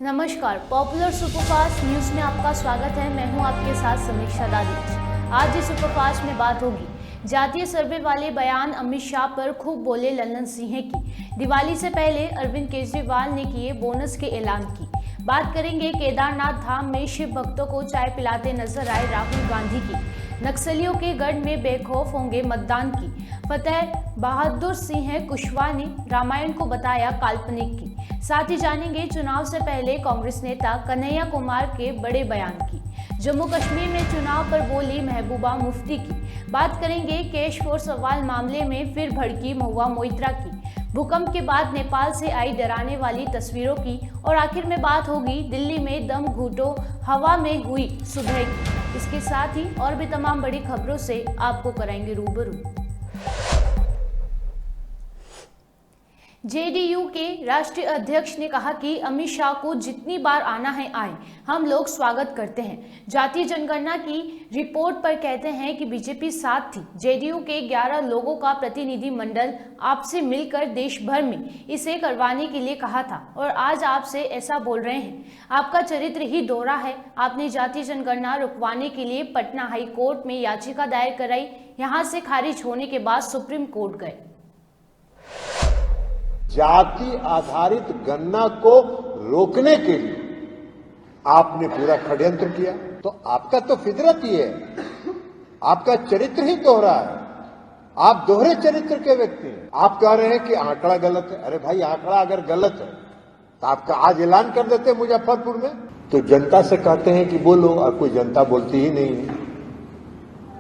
नमस्कार, popular superfast news में आपका स्वागत है। मैं हूं आपके साथ समीक्षा दादी। आज इस सुपरफास्ट में बात होगी जातीय सर्वे वाले बयान अमित शाह पर खूब बोले लल्लन सिंह की। दिवाली से पहले अरविंद केजरीवाल ने किए बोनस के ऐलान की। बात करेंगे केदारनाथ धाम में शिव भक्तों को चाय पिलाते नजर आए राहुल गांधी की। नक्सलियों के गढ़ में बेखौफ होंगे मतदान की। फतेह बहादुर सिंह कुशवाहा ने रामायण को बताया काल्पनिक की। साथ ही जानेंगे चुनाव से पहले कांग्रेस नेता कन्हैया कुमार के बड़े बयान की। जम्मू कश्मीर में चुनाव पर बोली महबूबा मुफ्ती की। बात करेंगे कैश सवाल मामले में फिर भड़की महुआ मोइत्रा की। भूकंप के बाद नेपाल से आई डराने वाली तस्वीरों की। और आखिर में बात होगी दिल्ली में दम घुटो हवा में हुई सुबह की। इसके साथ ही और भी तमाम बड़ी खबरों से आपको कराएंगे रूबरू। जेडीयू के राष्ट्रीय अध्यक्ष ने कहा कि अमित शाह को जितनी बार आना है आए, हम लोग स्वागत करते हैं। जातीय जनगणना की रिपोर्ट पर कहते हैं कि बीजेपी साथ थी। जेडीयू के 11 लोगों का प्रतिनिधि मंडल आपसे मिलकर देश भर में इसे करवाने के लिए कहा था और आज आपसे ऐसा बोल रहे हैं। आपका चरित्र ही दोहरा है। आपने जातीय जनगणना रुकवाने के लिए पटना हाई कोर्ट में याचिका दायर कराई। यहां से खारिज होने के बाद सुप्रीम कोर्ट गए। जाति आधारित गणना को रोकने के लिए आपने पूरा षड्यंत्र किया। तो आपका तो फितरत ही है, आपका चरित्र ही दोहरा है। आप दोहरे चरित्र के व्यक्ति हैं। आप कह रहे हैं कि आंकड़ा गलत है। अरे भाई, आंकड़ा अगर गलत है तो आपका आज ऐलान कर देते मुजफ्फरपुर में। तो जनता से कहते हैं कि बोलो, और कोई जनता बोलती ही नहीं है।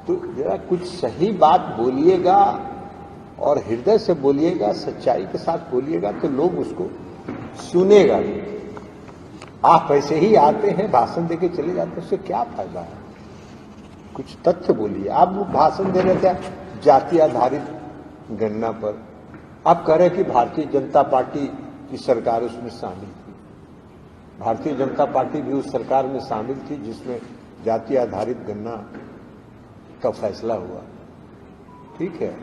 तो जरा कुछ सही बात बोलिएगा और हृदय से बोलिएगा, सच्चाई के साथ बोलिएगा तो लोग उसको सुनेगा। आप ऐसे ही आते हैं, भाषण देके चले जाते हैं, उससे क्या फायदा है? कुछ तथ्य बोलिए। आप भाषण दे रहे थे जाति आधारित गणना पर। आप कह रहे कि भारतीय जनता पार्टी की सरकार उसमें शामिल थी। भारतीय जनता पार्टी भी उस सरकार में शामिल थी जिसमें जाति आधारित गणना का फैसला हुआ। ठीक है,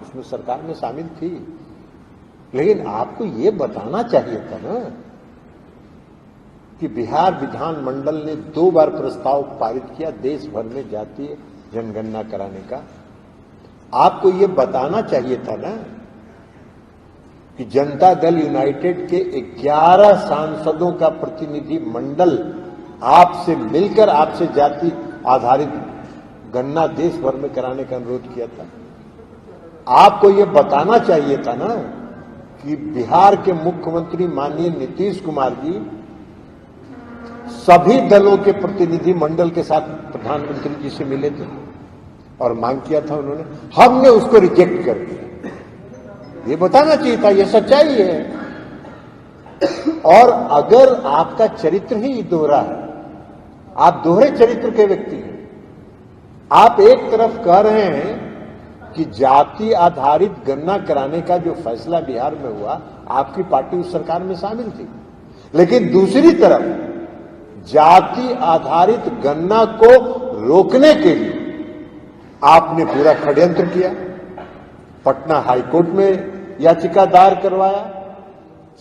उसमें सरकार में शामिल थी, लेकिन आपको ये बताना चाहिए था ना कि बिहार विधानमंडल ने 2 बार प्रस्ताव पारित किया देश भर में जातीय जनगणना कराने का। आपको ये बताना चाहिए था ना कि जनता दल यूनाइटेड के 11 सांसदों का प्रतिनिधि मंडल आपसे मिलकर आपसे जाति आधारित गणना देश भर में कराने का अनुरोध किया था। आपको यह बताना चाहिए था ना कि बिहार के मुख्यमंत्री माननीय नीतीश कुमार जी सभी दलों के प्रतिनिधि मंडल के साथ प्रधानमंत्री जी से मिले थे और मांग किया था उन्होंने। हमने उसको रिजेक्ट कर दिया। ये बताना चाहिए था, ये सच्चाई है। और अगर आपका चरित्र ही दोहरा है, आप दोहरे चरित्र के व्यक्ति हैं। आप एक तरफ कह रहे हैं कि जाति आधारित गणना कराने का जो फैसला बिहार में हुआ, आपकी पार्टी उस सरकार में शामिल थी, लेकिन दूसरी तरफ जाति आधारित गणना को रोकने के लिए आपने पूरा षड्यंत्र किया। पटना हाई कोर्ट में याचिका दायर करवाया,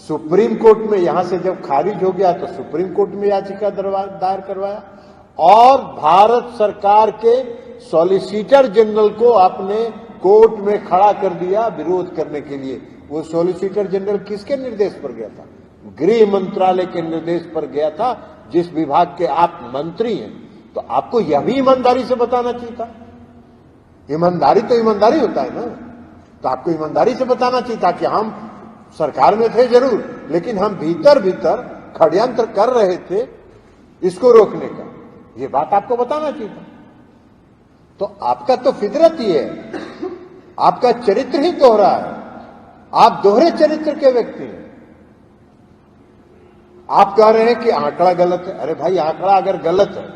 सुप्रीम कोर्ट में, यहां से जब खारिज हो गया तो सुप्रीम कोर्ट में याचिका दायर करवाया और भारत सरकार के सॉलिसिटर जनरल को आपने कोर्ट में खड़ा कर दिया विरोध करने के लिए। वो सॉलिसिटर जनरल किसके निर्देश पर गया था? गृह मंत्रालय के निर्देश पर गया था, जिस विभाग के आप मंत्री हैं। तो आपको यह भी ईमानदारी से बताना चाहिए था। ईमानदारी तो ईमानदारी होता है ना। तो आपको ईमानदारी से बताना चाहिए था कि हम सरकार में थे जरूर, लेकिन हम भीतर भीतर षड्यंत्र कर रहे थे इसको रोकने का। ये बात आपको बताना चाहिए था। तो आपका तो फितरत ही है, आपका चरित्र ही दोहरा है। आप दोहरे चरित्र के व्यक्ति हैं। आप कह रहे हैं कि आंकड़ा गलत है। अरे भाई, आंकड़ा अगर गलत है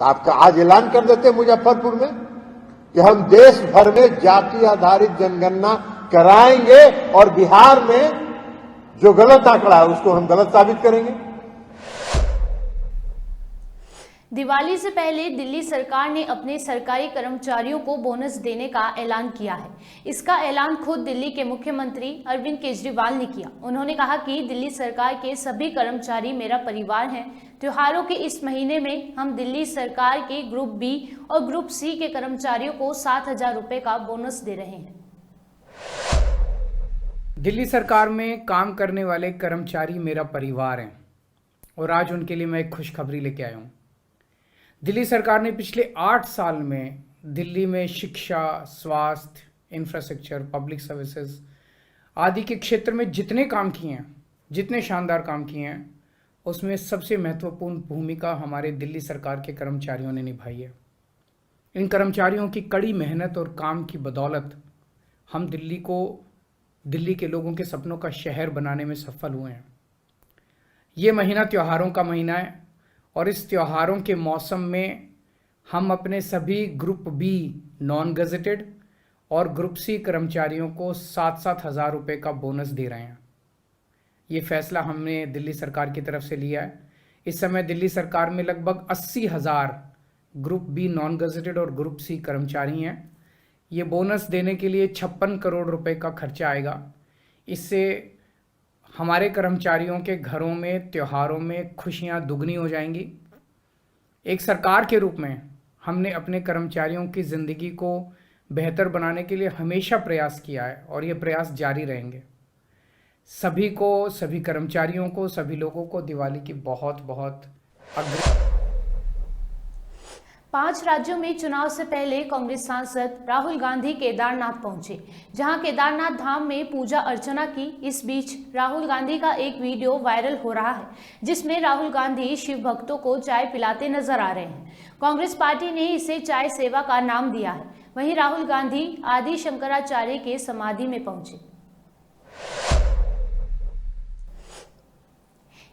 तो आपका आज ऐलान कर देते मुजफ्फरपुर में कि हम देश भर में जाति आधारित जनगणना कराएंगे और बिहार में जो गलत आंकड़ा है उसको हम गलत साबित करेंगे। दिवाली से पहले दिल्ली सरकार ने अपने सरकारी कर्मचारियों को बोनस देने का ऐलान किया है। इसका ऐलान खुद दिल्ली के मुख्यमंत्री अरविंद केजरीवाल ने किया। उन्होंने कहा कि दिल्ली सरकार के सभी कर्मचारी मेरा परिवार हैं। त्योहारों के इस महीने में हम दिल्ली सरकार के ग्रुप बी और ग्रुप सी के कर्मचारियों को 7,000 रुपए का बोनस दे रहे हैं। दिल्ली सरकार में काम करने वाले कर्मचारी मेरा परिवार हैं और आज उनके लिए मैं एक खुशखबरी लेके आया हूँ। दिल्ली सरकार ने पिछले 8 साल में दिल्ली में शिक्षा, स्वास्थ्य, इंफ्रास्ट्रक्चर, पब्लिक सर्विसेज आदि के क्षेत्र में जितने काम किए हैं, जितने शानदार काम किए हैं, उसमें सबसे महत्वपूर्ण भूमिका हमारे दिल्ली सरकार के कर्मचारियों ने निभाई है। इन कर्मचारियों की कड़ी मेहनत और काम की बदौलत हम दिल्ली के लोगों के सपनों का शहर बनाने में सफल हुए हैं। ये महीना त्योहारों का महीना है और इस त्योहारों के मौसम में हम अपने सभी ग्रुप बी नॉन गजेटेड और ग्रुप सी कर्मचारियों को 7-7 हज़ार रुपये का बोनस दे रहे हैं। ये फैसला हमने दिल्ली सरकार की तरफ से लिया है। इस समय दिल्ली सरकार में लगभग 80,000 ग्रुप बी नॉन गजेटेड और ग्रुप सी कर्मचारी हैं। ये बोनस देने के लिए 56 करोड़ रुपए का खर्चा आएगा। इससे हमारे कर्मचारियों के घरों में त्योहारों में खुशियां दुगनी हो जाएंगी। एक सरकार के रूप में हमने अपने कर्मचारियों की ज़िंदगी को बेहतर बनाने के लिए हमेशा प्रयास किया है और ये प्रयास जारी रहेंगे। सभी कर्मचारियों को, सभी लोगों को दिवाली की बहुत बहुत 5 राज्यों में चुनाव से पहले कांग्रेस सांसद राहुल गांधी केदारनाथ पहुंचे, जहां केदारनाथ धाम में पूजा अर्चना की। इस बीच राहुल गांधी का एक वीडियो वायरल हो रहा है, जिसमें राहुल गांधी शिव भक्तों को चाय पिलाते नजर आ रहे हैं। कांग्रेस पार्टी ने इसे चाय सेवा का नाम दिया है। वहीं राहुल गांधी आदि शंकराचार्य के समाधि में पहुंचे।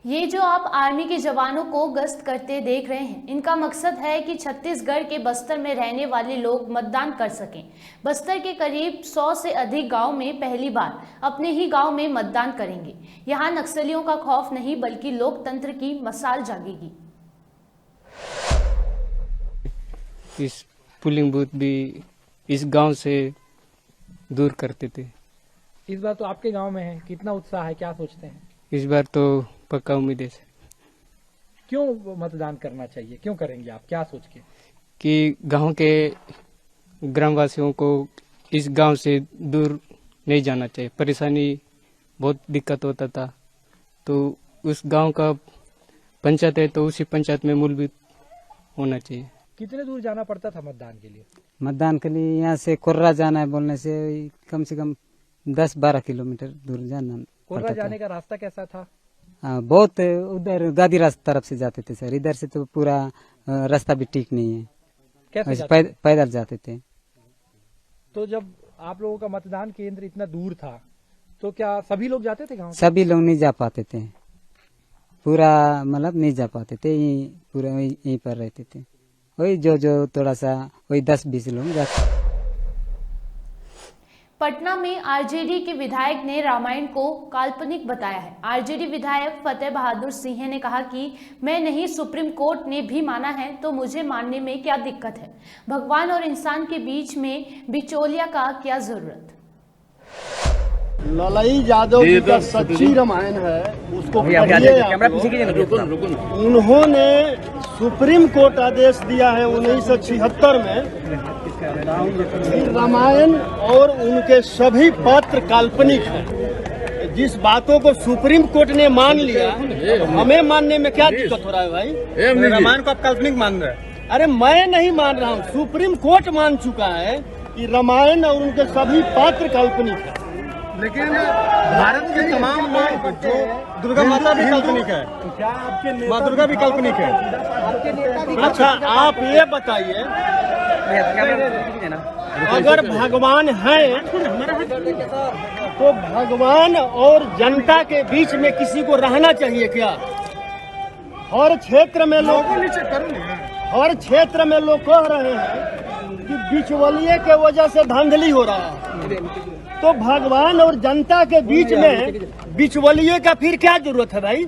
ये जो आप आर्मी के जवानों को गश्त करते देख रहे हैं, इनका मकसद है कि छत्तीसगढ़ के बस्तर में रहने वाले लोग मतदान कर सकें। बस्तर के करीब 100 से अधिक गांव में पहली बार अपने ही गांव में मतदान करेंगे। यहां नक्सलियों का खौफ नहीं, बल्कि लोकतंत्र की मशाल जागेगी। इस पोलिंग बूथ भी इस गांव से दूर करते थे। इस बार तो आपके गांव में है, कितना उत्साह है, क्या सोचते हैं? इस बार तो पक्का उम्मीद है। क्यों मतदान करना चाहिए, क्यों करेंगे आप, क्या सोच के? कि गांव के ग्रामवासियों को इस गांव से दूर नहीं जाना चाहिए। परेशानी बहुत दिक्कत होता था, तो उस गांव का पंचायत है तो उसी पंचायत में मूलभूत होना चाहिए। कितने दूर जाना पड़ता था मतदान के लिए? मतदान के लिए यहाँ से कोर्रा जाना है, बोलने से कम 10-12 किलोमीटर दूर जाना। कोर्रा जाने का रास्ता कैसा था? बहुत उधर गादी रास्ता तरफ से जाते थे सर, इधर से तो पूरा रास्ता भी ठीक नहीं है। कैसे जाते पैदल जाते थे। तो जब आप लोगों का मतदान केंद्र इतना दूर था, तो क्या सभी लोग जाते थे गाँव? सभी लोग नहीं जा पाते थे, पूरा मतलब नहीं जा पाते थे, पूरा यहीं पर रहते थे। वही जो थोड़ा सा वही 10-20 लोग जाते। पटना में आरजेडी के विधायक ने रामायण को काल्पनिक बताया है। आरजेडी विधायक फतेह बहादुर सिंह ने कहा कि मैं नहीं, सुप्रीम कोर्ट ने भी माना है तो मुझे मानने में क्या दिक्कत है। भगवान और इंसान के बीच में बिचौलिया का क्या जरूरत। ललई यादव जी का सच्ची रामायण है, उसको पढ़िए। उन्होंने सुप्रीम कोर्ट आदेश दिया है 1976 में कि रामायण और उनके सभी पात्र काल्पनिक हैं। जिस बातों को सुप्रीम कोर्ट ने मान लिया, हमें मानने में क्या दिक्कत हो रहा है भाई? रामायण को आप काल्पनिक मान रहे हैं? अरे मैं नहीं मान रहा हूँ, सुप्रीम कोर्ट मान चुका है कि रामायण और उनके सभी पात्र काल्पनिक हैं। लेकिन भारत के तमाम लोग, जो दुर्गा माता भी काल्पनिक है, माँ दुर्गा भी काल्पनिक है। अच्छा आप ये बताइए, अगर भगवान है तो भगवान और जनता के बीच में किसी को रहना चाहिए क्या? हर क्षेत्र में लोग कह रहे हैं कि बिचौलिए के वजह से धांधली हो रहा है, तो भगवान और जनता के बीच में बिचौलिए का फिर क्या जरूरत है भाई?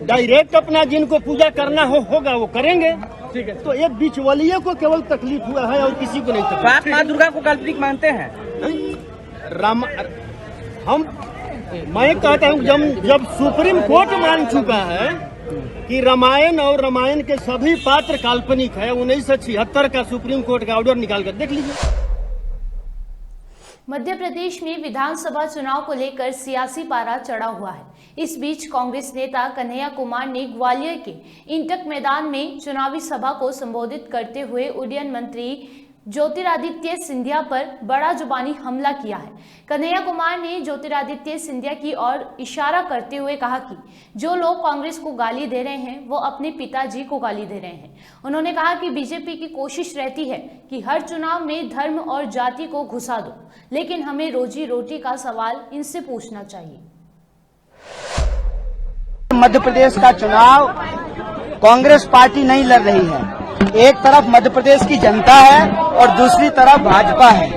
डायरेक्ट अपना जिनको पूजा करना होगा वो करेंगे। ठीक है, तो ये बिचवलिए को केवल तकलीफ हुआ है और किसी को नहीं तकलीफ। आप माँ दुर्गा को काल्पनिक मानते हैं? मैं कहता हूँ जब सुप्रीम कोर्ट मान चुका है कि रामायण और रामायण के सभी पात्र काल्पनिक है, 1976 का सुप्रीम कोर्ट का ऑर्डर निकाल कर देख लीजिए। मध्य प्रदेश में विधानसभा चुनाव को लेकर सियासी पारा चढ़ा हुआ है। इस बीच कांग्रेस नेता कन्हैया कुमार ने ग्वालियर के इंटक मैदान में चुनावी सभा को संबोधित करते हुए उड्डयन मंत्री ज्योतिरादित्य सिंधिया पर बड़ा जुबानी हमला किया है। कन्हैया कुमार ने ज्योतिरादित्य सिंधिया की ओर इशारा करते हुए कहा कि जो लोग कांग्रेस को गाली दे रहे हैं वो अपने पिताजी को गाली दे रहे हैं। उन्होंने कहा कि बीजेपी की कोशिश रहती है कि हर चुनाव में धर्म और जाति को घुसा दो, लेकिन हमें रोजी रोटी का सवाल इनसे पूछना चाहिए। मध्य प्रदेश का चुनाव कांग्रेस पार्टी नहीं लड़ रही है। एक तरफ मध्य प्रदेश की जनता है और दूसरी तरफ भाजपा है।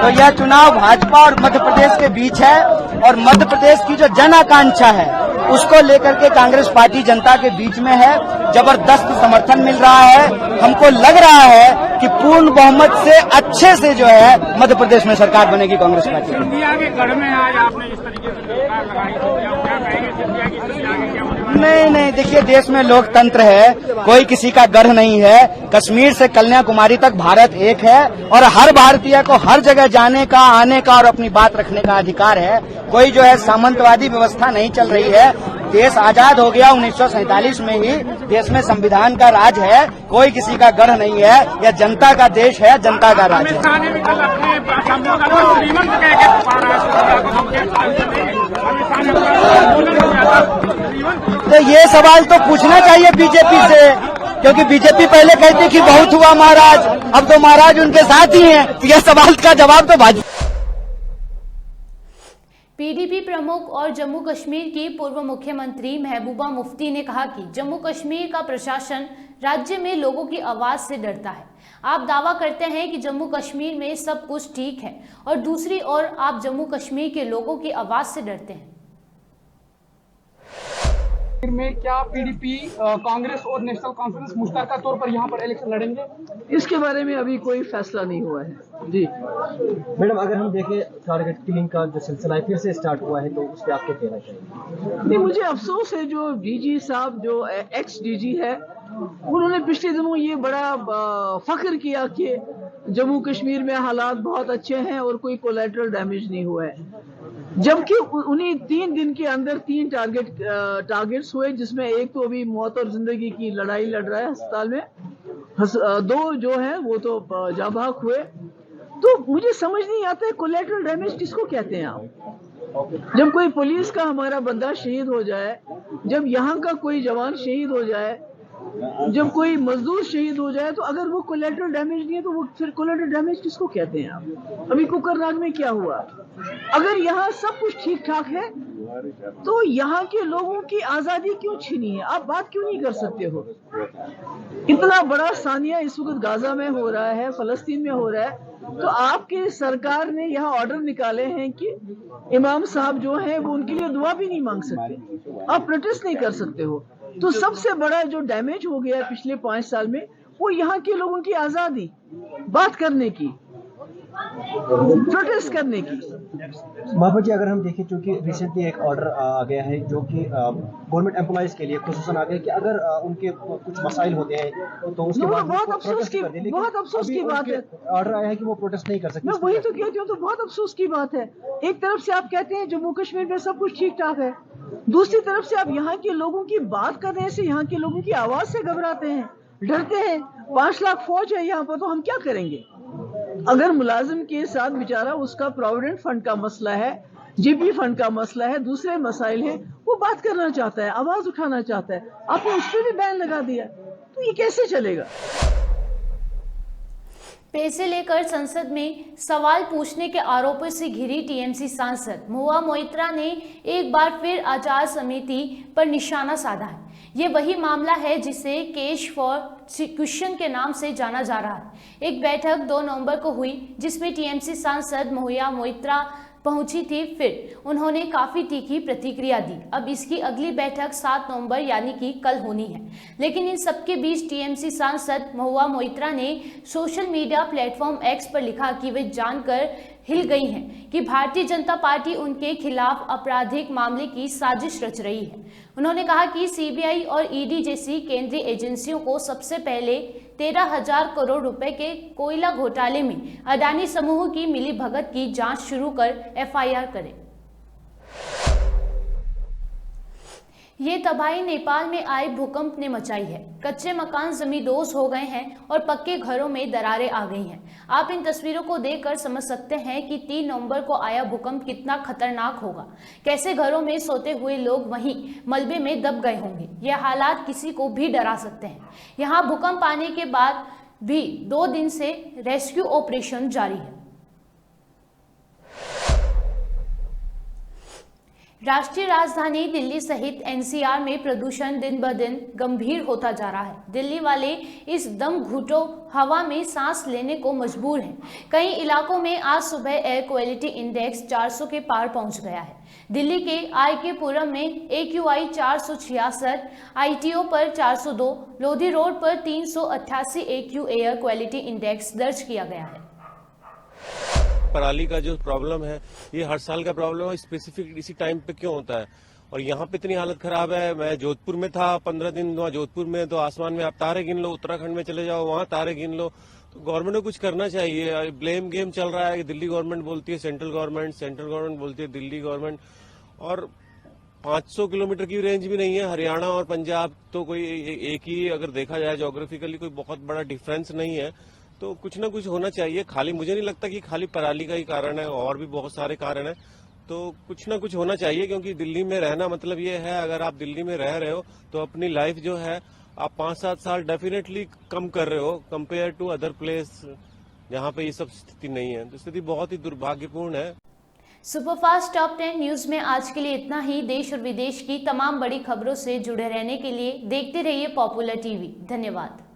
तो यह चुनाव भाजपा और मध्य प्रदेश के बीच है और मध्य प्रदेश की जो जन आकांक्षा है उसको लेकर के कांग्रेस पार्टी जनता के बीच में है। जबरदस्त समर्थन मिल रहा है। हमको लग रहा है कि पूर्ण बहुमत से अच्छे से जो है मध्य प्रदेश में सरकार बनेगी कांग्रेस पार्टी की। नहीं, देखिए देश में लोकतंत्र है, कोई किसी का गढ़ नहीं है। कश्मीर से कन्याकुमारी तक भारत एक है और हर भारतीय को हर जगह जाने का, आने का और अपनी बात रखने का अधिकार है। कोई जो है सामंतवादी व्यवस्था नहीं चल रही है। देश आजाद हो गया 1947 में ही। देश में संविधान का राज है, कोई किसी का गढ़ नहीं है। यह जनता का देश है, जनता का राज है। तो ये सवाल तो पूछना चाहिए बीजेपी से, क्योंकि बीजेपी पहले कहती कि बहुत हुआ महाराज, अब तो महाराज उनके साथ ही हैं। तो यह सवाल का जवाब तो भाजपा। पीडीपी प्रमुख और जम्मू कश्मीर की पूर्व मुख्यमंत्री महबूबा मुफ्ती ने कहा कि जम्मू कश्मीर का प्रशासन राज्य में लोगों की आवाज से डरता है। आप दावा करते हैं कि जम्मू कश्मीर में सब कुछ ठीक है और दूसरी ओर आप जम्मू कश्मीर के लोगों की आवाज से डरते हैं। में क्या पीडीपी, कांग्रेस और नेशनल कॉन्फ्रेंस मुश्तरका तौर पर यहाँ पर इलेक्शन लड़ेंगे? इसके बारे में अभी कोई फैसला नहीं हुआ है जी। मैडम, अगर हम देखें टारगेट किलिंग का जो सिलसिला है फिर से स्टार्ट हुआ है, तो उस पर आप क्या कहना चाहिए? नहीं, मुझे अफसोस है जो डीजी साहब, जो एक्स डीजी है, उन्होंने पिछले दिनों ये बड़ा फख्र किया कि जम्मू कश्मीर में हालात बहुत अच्छे हैं और कोई कोलैटरल डैमेज नहीं हुआ है, जबकि उन्हें 3 दिन के अंदर 3 टारगेट्स हुए, जिसमें एक तो अभी मौत और जिंदगी की लड़ाई लड़ रहा है अस्पताल में, 2 जो है वो तो जाबाक हुए। तो मुझे समझ नहीं आता है कोलैटरल डैमेज किसको कहते हैं आप। जब कोई पुलिस का हमारा बंदा शहीद हो जाए, जब यहाँ का कोई जवान शहीद हो जाए, जब कोई मजदूर शहीद हो जाए, तो अगर वो कोलैटरल डैमेज नहीं है तो वो फिर कोलैटरल डैमेज किसको कहते हैं आप। अभी कुकरनाग में क्या हुआ? अगर यहाँ सब कुछ ठीक ठाक है तो यहाँ के लोगों की आजादी क्यों छीनी है? आप बात क्यों नहीं कर सकते हो? इतना बड़ा सानिया इस वक्त गाजा में हो रहा है, फलस्तीन में हो रहा है, तो आपके सरकार ने यहाँ ऑर्डर निकाले हैं कि इमाम साहब जो हैं वो उनके लिए दुआ भी नहीं मांग सकते, आप प्रोटेस्ट नहीं कर सकते हो। तो सबसे बड़ा जो डैमेज हो गया पिछले 5 साल में वो यहाँ के लोगों की आजादी, बात करने की, प्रोटेस्ट करने की। महापत जी, अगर हम देखें, चूंकि रिसेंटली एक ऑर्डर आ गया है जो कि गवर्नमेंट एम्प्लॉइज के लिए खुसूसन आ गया कि अगर उनके कुछ मसाइल होते हैं तो उसके बाद बहुत अफसोस की बात है। ऑर्डर आया है कि वो प्रोटेस्ट नहीं कर सकते। मैं वही तो कहती हूँ, तो बहुत अफसोस की बात है। एक तरफ से आप कहते हैं जम्मू कश्मीर में सब कुछ ठीक ठाक है, दूसरी तरफ से आप यहाँ के लोगों की बात करने से, यहाँ के लोगों की आवाज से घबराते हैं, डरते हैं। 5 लाख फौज है यहाँ पर, तो हम क्या करेंगे? अगर मुलाजिम के साथ बेचारा उसका प्रोविडेंट फंड का मसला है, जीपी फंड का मसला है, दूसरे मसाइल हैं, वो बात करना चाहता है, आवाज उठाना चाहता है, आपने उस पर भी बैन लगा दिया, तो ये कैसे चलेगा? पैसे लेकर संसद में सवाल पूछने के आरोपों से घिरी टीएमसी सांसद महुआ मोइत्रा ने एक बार फिर आचार संहिता पर निशाना साधा है। ये वही मामला है जिसे केस फॉर क्वेश्चन के नाम से जाना जा रहा है। एक बैठक 2 नवंबर को हुई जिसमें टीएमसी सांसद महुआ मोइत्रा पहुंची थी, फिर उन्होंने काफी तीखी प्रतिक्रिया दी। अब इसकी अगली बैठक 7 नवंबर यानी कि कल होनी है। लेकिन इन सबके बीच टीएमसी सांसद महुआ मोइत्रा ने सोशल मीडिया प्लेटफॉर्म एक्स पर लिखा कि वे जानकर हिल गई हैं कि भारतीय जनता पार्टी उनके खिलाफ आपराधिक मामले की साजिश रच रही है। उन्होंने कहा कि सीबीआई और ईडी जैसी केंद्रीय एजेंसियों को सबसे पहले 13,000 करोड़ रुपए के कोयला घोटाले में अडानी समूह की मिलीभगत की जांच शुरू कर एफआईआर करें। ये तबाही नेपाल में आए भूकंप ने मचाई है। कच्चे मकान जमींदोज हो गए हैं और पक्के घरों में दरारें आ गई हैं। आप इन तस्वीरों को देखकर समझ सकते हैं कि 3 नवंबर को आया भूकंप कितना खतरनाक होगा। कैसे घरों में सोते हुए लोग वहीं मलबे में दब गए होंगे। यह हालात किसी को भी डरा सकते हैं। यहाँ भूकंप आने के बाद भी 2 दिन से रेस्क्यू ऑपरेशन जारी है। राष्ट्रीय राजधानी दिल्ली सहित एनसीआर में प्रदूषण दिन ब दिन गंभीर होता जा रहा है। दिल्ली वाले इस दम घुटो हवा में सांस लेने को मजबूर हैं। कई इलाकों में आज सुबह एयर क्वालिटी इंडेक्स 400 के पार पहुंच गया है। दिल्ली के आईकेपुरम में AQI 466, ITO पर 402, लोधी रोड पर 388 AQ एयर क्वालिटी इंडेक्स दर्ज किया गया है। पराली का जो प्रॉब्लम है ये हर साल का प्रॉब्लम है, स्पेसिफिक इसी टाइम पे क्यों होता है और यहाँ पे इतनी हालत खराब है। मैं जोधपुर में था 15 दिन, वहाँ जोधपुर में तो आसमान में आप तारे गिन लो, उत्तराखंड में चले जाओ वहाँ तारे गिन लो। तो गवर्नमेंट को कुछ करना चाहिए। ब्लेम गेम चल रहा है, दिल्ली गवर्नमेंट बोलती है सेंट्रल गवर्नमेंट बोलती है दिल्ली गवर्नमेंट, और 500 किलोमीटर की रेंज भी नहीं है। हरियाणा और पंजाब तो कोई एक ही, अगर देखा जाए ज्योग्राफिकली कोई बहुत बड़ा डिफरेंस नहीं है। तो कुछ ना कुछ होना चाहिए। खाली मुझे नहीं लगता कि खाली पराली का ही कारण है, और भी बहुत सारे कारण है। तो कुछ ना कुछ होना चाहिए, क्योंकि दिल्ली में रहना मतलब ये है, अगर आप दिल्ली में रह रहे हो तो अपनी लाइफ जो है आप 5-7 साल डेफिनेटली कम कर रहे हो कंपेयर टू अदर प्लेस जहाँ पे ये सब स्थिति नहीं है। तो स्थिति बहुत ही दुर्भाग्यपूर्ण है। सुपरफास्ट टॉप 10 न्यूज में आज के लिए इतना ही। देश और विदेश की तमाम बड़ी खबरों से जुड़े रहने के लिए देखते रहिए पॉपुलर टीवी। धन्यवाद।